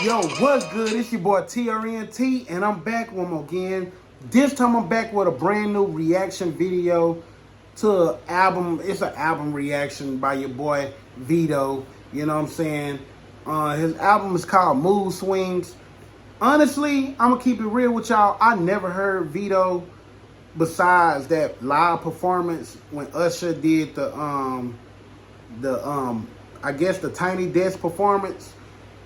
Yo, what's good? It's your boy TRNT, and I'm back one more again. This time I'm back with a brand new reaction video to an album. It's an album reaction by your boy Vedo. You know what I'm saying? His album is called Mood Swings. Honestly, I'm gonna keep it real with y'all. I never heard Vedo besides that live performance when Usher did the I guess the Tiny Desk performance.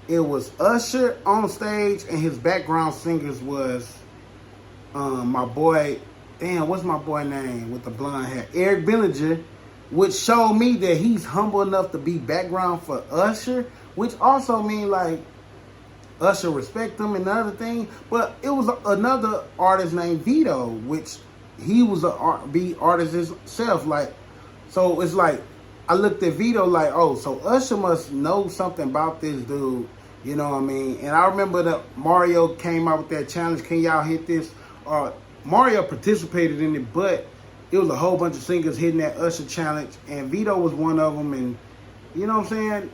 It was Usher on stage, and his background singers was my boy, what's my boy name with the blonde hair? Eric Bellinger, which showed me that he's humble enough to be background for Usher, which also means like Usher respect him and another thing. But it was another artist named Vedo, which he was a R&B artist himself. Like, so it's like I looked at Vedo like, oh, so Usher must know something about this dude. You know what I mean? And I remember that Mario came out with that challenge. Can y'all hit this? Mario participated in it, but it was a whole bunch of singers hitting that Usher challenge, and Vedo was one of them. And you know what I'm saying?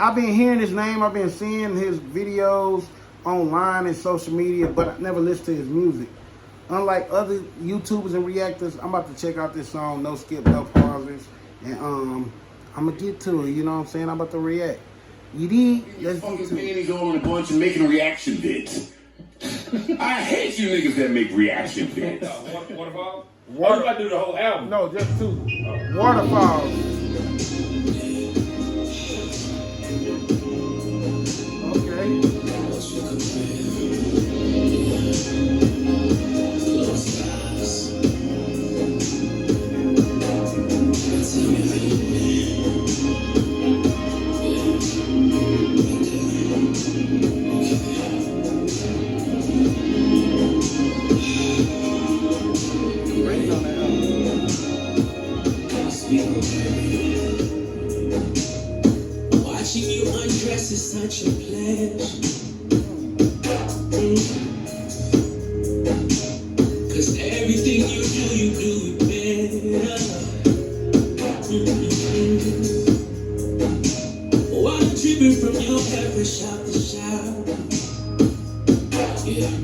I've been hearing his name. I've been seeing his videos online and social media, but I never listened to his music. Unlike other YouTubers and reactors, I'm about to check out this song, No Skip, No Pauses, and I'm gonna get to it. You know what I'm saying? I'm about to react. You did? Let's fucking panties on a bunch and making reaction vids. I hate you niggas that make reaction vids. Waterfalls? What about to do the whole album? No, just two. Waterfalls. Okay. Watching you undress is such a pleasure. Cause everything you do it better. While I'm dripping from your hair fresh out the shower. Yeah.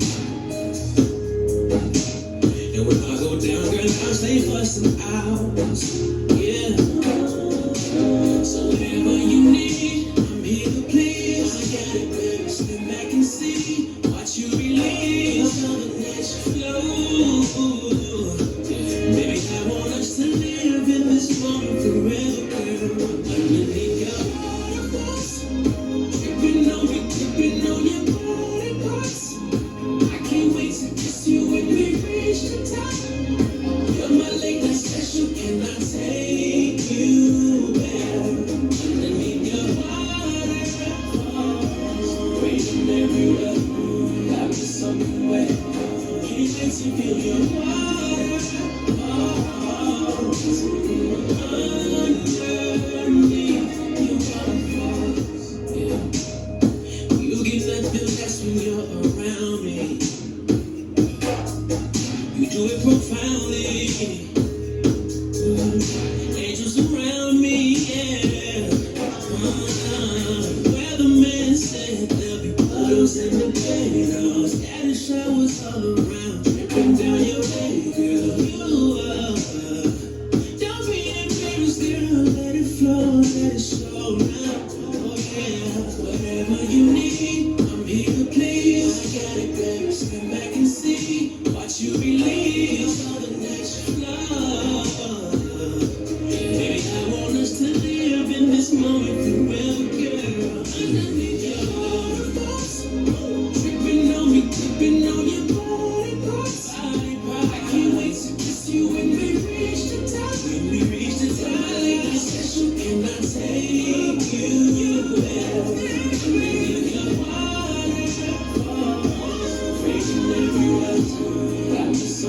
And when I go down, girl, I'll stay for some hours. Yeah. So whatever you need, I'm here to please. I got it, baby. Step back and see what you release. I'm gonna let you flow. Baby, I want us to live in this moment forever, girl. Underneath your waterfalls, dripping on me, dripping on your body parts. I can't wait to kiss you when we reach the top. You're my lady special, can I take you there? Underneath your waterfalls, raining everywhere. I've been something wet. Can't wait to feel your waterfalls. Underneath your waterfalls, yeah. You give that feel best when you're around me. You do it profoundly. Angels around me, yeah. Weatherman said there'll be puddles in the potatoes. Daddy showers all around, dripping down your way, girl. Don't be embarrassed, girl. Let it flow, let it show now. Oh yeah, whatever you need, I'm here to please. I got it, baby. Stand back and see what you release. I'm gonna let you flow. Baby, I want us to live in this moment forever, girl. Underneath your waterfalls, dripping on me, dripping on your body parts. I can't wait to kiss you when we reach the top. When we reach the top, like a special, can I take you there? Underneath your waterfalls, raging everywhere. Got me so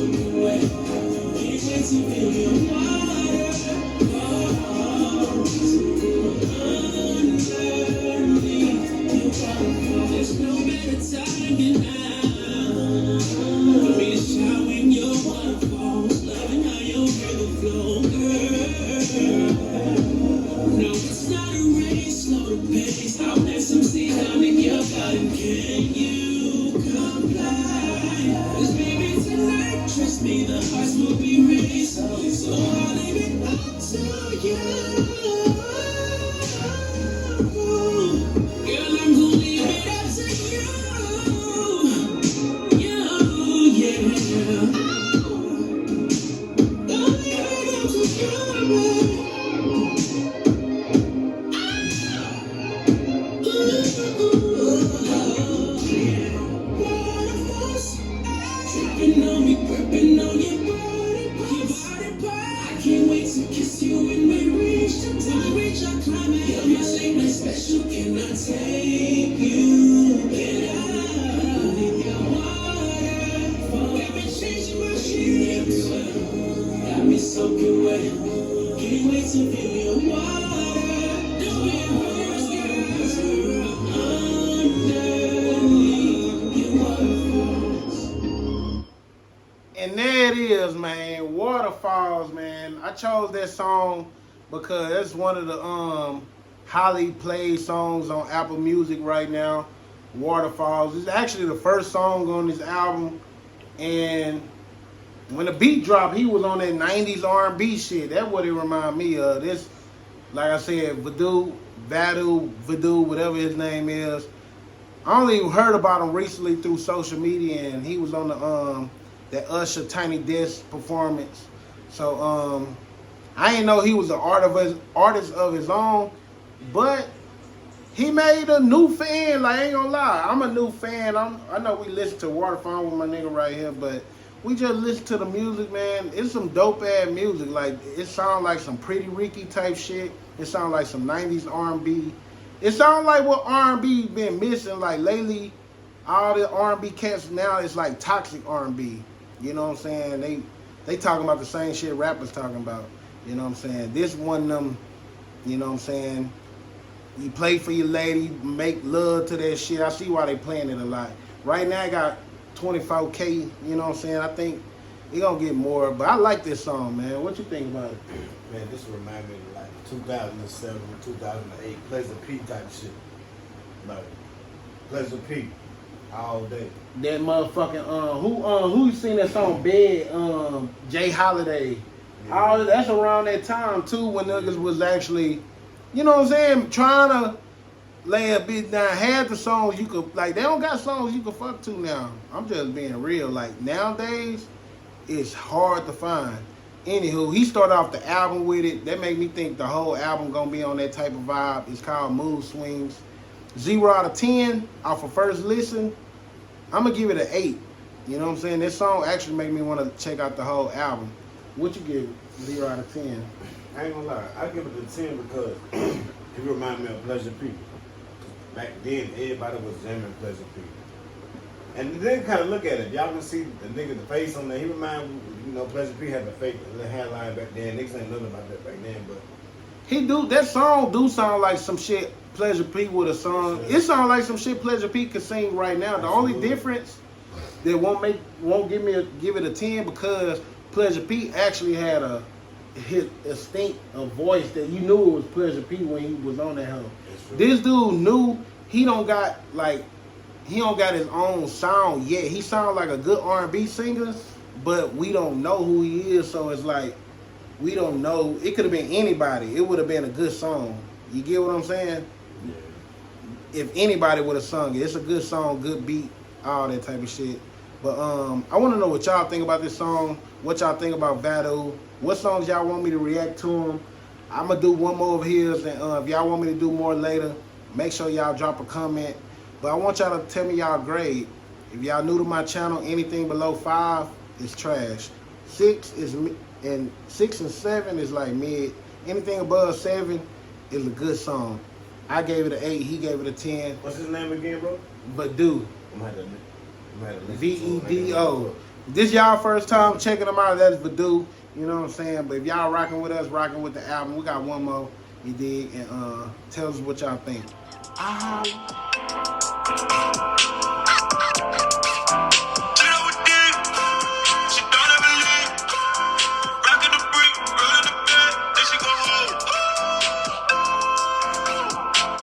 trust me, the hearts will be raised. So I'll leave it up to you. Girl, I'm gonna leave it up to you. You, yeah. I'll leave it up to you, baby. Tripping on me, gripping on your body part. I can't wait to kiss you when we reach the time, reach our climax. You're my late night special, can I take you? Get out in your water, forever changing my sheets. Got me soaking wet, can't wait to feel your water. The way it hurts, girl, underneath your waterfalls. And there it is, man. Waterfalls, man. I chose that song because it's one of the highly played songs on Apple Music right now. Waterfalls. It's actually the first song on this album. And when the beat dropped, he was on that 90s R&B shit. That's what it reminded me of. This, like I said, Vedo, whatever his name is. I only heard about him recently through social media, and he was on the that Usher Tiny Desk performance. So I didn't know he was an artist of his own, but he made a new fan. Like, I ain't gonna lie, I'm a new fan. I know we listen to Waterfall with my nigga right here, but we just listen to the music, man. It's some dope ass music. Like, it sounds like some Pretty Ricky type shit. It sounds like some 90s R&B. It sounds like what R&B been missing. Like, lately, all the R&B cats now is like toxic R&B. You know what I'm saying? They talking about the same shit rappers talking about. You know what I'm saying? This one of them, you know what I'm saying? You play for your lady, make love to that shit. I see why they playing it a lot. Right now I got 24K, you know what I'm saying? I think it gonna get more, but I like this song, man. What you think about it? Man, this remind me of like 2007, 2008, Pleasure P type shit. Like, Pleasure P, all day. That motherfucking who you seen that song Bed, Jay Holiday. Yeah. That's around that time too, when niggas was actually, you know what I'm saying, trying to lay a bit down. Had the songs you could, like, they don't got songs you could fuck to now. I'm just being real. Like, nowadays it's hard to find. Anywho, he started off the album with it. That made me think the whole album gonna be on that type of vibe. It's called Mood Swings. 0 out of 10 off of first listen. I'm gonna give it an 8. You know what I'm saying? This song actually made me want to check out the whole album. What you give it? 0 out of 10. I ain't gonna lie, I give it a 10 because it remind me of Pleasure P. Back then, everybody was jamming Pleasure P. And then kind of look at it. Y'all can see the nigga, the face on there. He remind, you know, Pleasure P had the fake the hairline back then. Niggas ain't nothing about that back then, but That song do sound like some shit Pleasure P would have sung. It sounds like some shit Pleasure P could sing right now. The only difference that won't give it a 10 because Pleasure P actually had a distinct voice that you knew it was Pleasure P when he was on that hoe. This dude knew he don't got his own sound yet. He sounds like a good R&B singer, but we don't know who he is, so it's like we don't know. It could have been anybody. It would have been a good song. You get what I'm saying? yeah. If anybody would have sung it, it's a good song, good beat, all that type of shit. But I want to know what y'all think about this song. What y'all think about Vedo? What songs y'all want me to react to them? I'm gonna do one more of his, and if y'all want me to do more later, make sure y'all drop a comment. But I want y'all to tell me y'all grade. If y'all new to my channel, anything below 5 is trash. 6 and 7 is like mid. Anything above 7 is a good song. I gave it an 8. He gave it a 10. What's his name again, bro? Vedo. I'm gonna have to listen to Vedo. This y'all first time checking them out. That's Vedo. You know what I'm saying? But if y'all rocking with us, rocking with the album, we got one more. You dig? And tell us what y'all think.